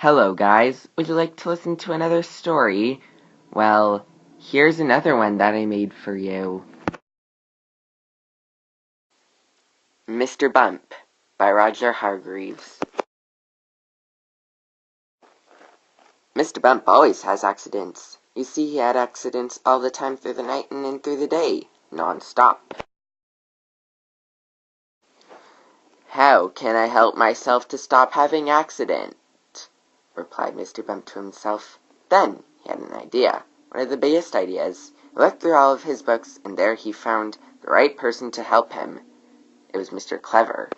Hello guys, would you like to listen to another story? Well, here's another one that I made for you. Mr. Bump by Roger Hargreaves. Mr. Bump always has accidents. You see, he had accidents all the time through the night and in through the day, non-stop. How can I help myself to stop having accidents? Replied Mr. Bump to himself. Then he had an idea, one of the biggest ideas. He looked through all of his books, and there he found the right person to help him. It was Mr. Clever.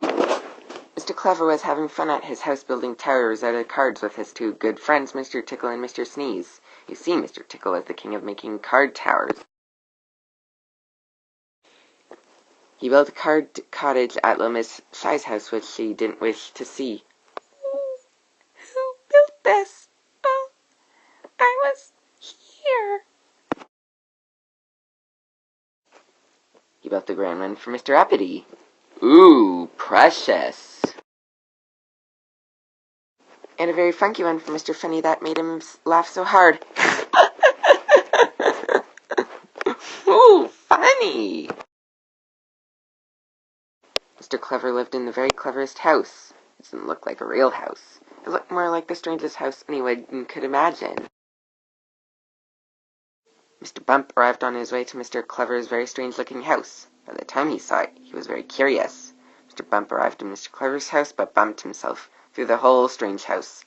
Mr. Clever was having fun at his house building towers out of cards with his two good friends, Mr. Tickle and Mr. Sneeze. You see, Mr. Tickle was the king of making card towers. He built a card cottage at little Miss Shy's house, which she didn't wish to see. Who built this? Oh, I was here. He built the grand one for Mr. Uppity. Ooh, precious. And a very funky one for Mr. Funny that made him laugh so hard. Ooh, funny. Mr. Clever lived in the very cleverest house. It didn't look like a real house. It looked more like the strangest house anyone could imagine. Mr. Bump arrived on his way to Mr. Clever's very strange-looking house. By the time he saw it, he was very curious. Mr. Bump arrived in Mr. Clever's house, but bumped himself through the whole strange house.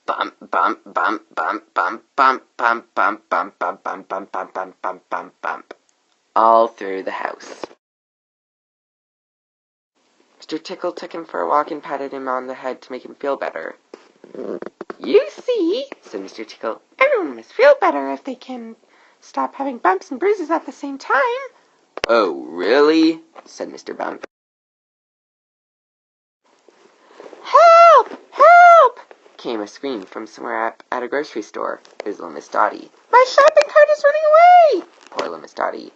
Bump, bump, bump, bump, bump, bump, bump, bump, bump, bump, bump, bump, bump, bump, bump, bump, bump. All through the house. Mr. Tickle took him for a walk and patted him on the head to make him feel better. You see, said Mr. Tickle, everyone must feel better if they can stop having bumps and bruises at the same time. Oh, really? Said Mr. Bump. Help! Help! Came a scream from somewhere at a grocery store. It was little Miss Dotty. My shopping cart is running away! Poor little Miss Dotty.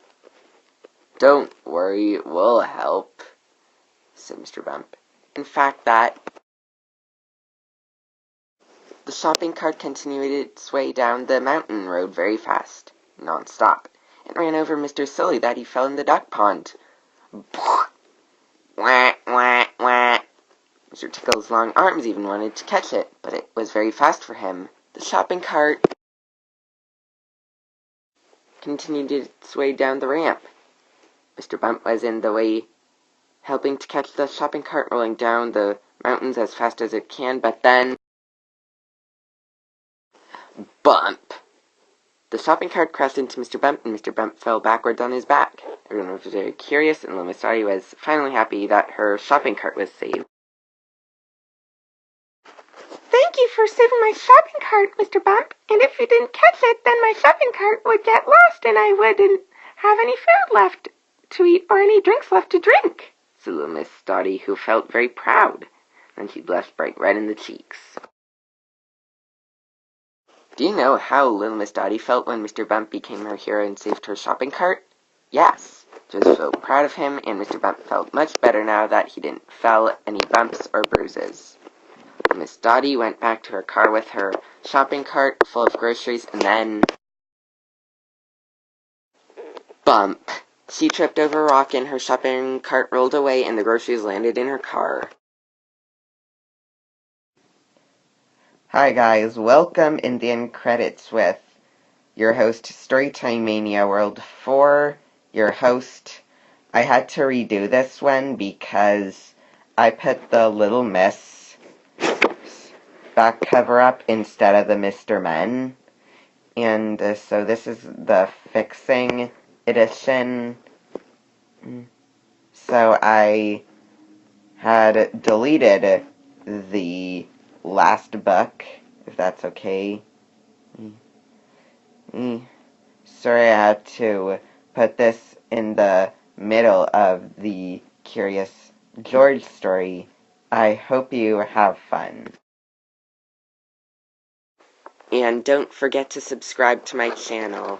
Don't worry, we'll help, said Mr. Bump. In fact, the shopping cart continued its way down the mountain road very fast, non-stop. It ran over Mr. Silly that he fell in the duck pond. Wah, wah, wah. Mr. Tickle's long arms even wanted to catch it, but it was very fast for him. The shopping cart continued its way down the ramp. Mr. Bump was in the way, helping to catch the shopping cart rolling down the mountains as fast as it can, but then... Bump! The shopping cart crashed into Mr. Bump, and Mr. Bump fell backwards on his back. Everyone was very curious, and little Miss Dotty was finally happy that her shopping cart was saved. Thank you for saving my shopping cart, Mr. Bump. And if you didn't catch it, then my shopping cart would get lost, and I wouldn't have any food left to eat or any drinks left to drink, said little Miss Dotty, who felt very proud. Then she blushed bright red in the cheeks. Do you know how little Miss Dotty felt when Mr. Bump became her hero and saved her shopping cart? Yes, she was so proud of him, and Mr. Bump felt much better now that he didn't fell any bumps or bruises. Miss Dotty went back to her car with her shopping cart full of groceries, and then... Bump! She tripped over a rock, and her shopping cart rolled away, and the groceries landed in her car. Hi guys, welcome in the end credits with your host, Storytime Mania World 4. Your host, I had to redo this one because I put the Little Miss back cover up instead of the Mr. Men. And so this is the fixing edition. So I had deleted the last book, if that's okay. Sorry, I had to put this in the middle of the Curious George story. I hope you have fun. And don't forget to subscribe to my channel.